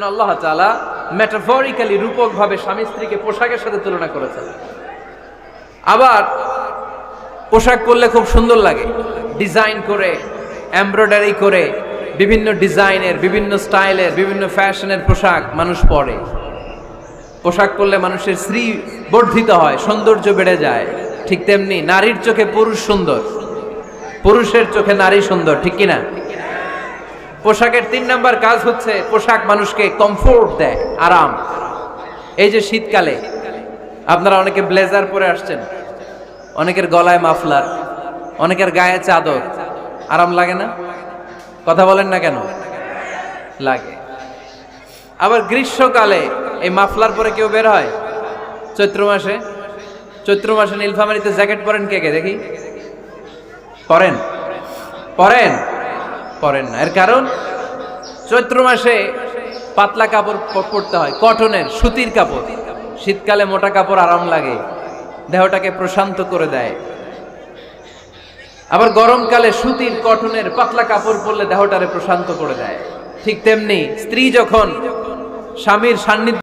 জন্য আল্লাহ তাআলা মেটাফরিক্যালি রূপকভাবে স্বামী স্ত্রীকে পোশাকের সাথে তুলনা করেছেন। আবার পোশাক পরলে খুব সুন্দর লাগে, ডিজাইন করে, এমব্রয়ডারি করে, বিভিন্ন ডিজাইনের, বিভিন্ন স্টাইলের, বিভিন্ন ফ্যাশনের পোশাক মানুষ পরে। পোশাক পরলে মানুষের শ্রী বর্ধিত হয়, সৌন্দর্য বেড়ে যায়। ঠিক তেমনি নারীর চোখে পুরুষ সুন্দর, পুরুষের চোখে নারী সুন্দর, ঠিক কিনা? পোশাকের 3 নাম্বার কাজ হচ্ছে পোশাক মানুষকে কমফোর্ট দেয়, আরাম। এই যে শীতকালে আপনারা অনেকে ব্লেজার পরে আসছেন, অনেকের গলায় মাফলার, অনেকের গায়ে চাদর, আরাম লাগে না? কথা বলেন না কেন? লাগে। আবার গ্রীষ্মকালে এই মাফলার পরে কেউ বের হয়? চৈত্র মাসে নীলফামারীতে জ্যাকেট পরেন কে কে দেখি? পরেন না। এর কারণ চৈত্র মাসে পাতলা কাপড় পরতে হয়, কটনের, সুতির কাপড়। শীতকালে মোটা কাপড় আরাম লাগে, দেহটাকে প্রশান্ত করে দেয়। আবার গরমকালে সুতির, কটনের পাতলা কাপড় পরলে দেহটারে প্রশান্ত করে দেয়। ঠিক তেমনি স্ত্রী যখন স্বামীর সান্নিধ্য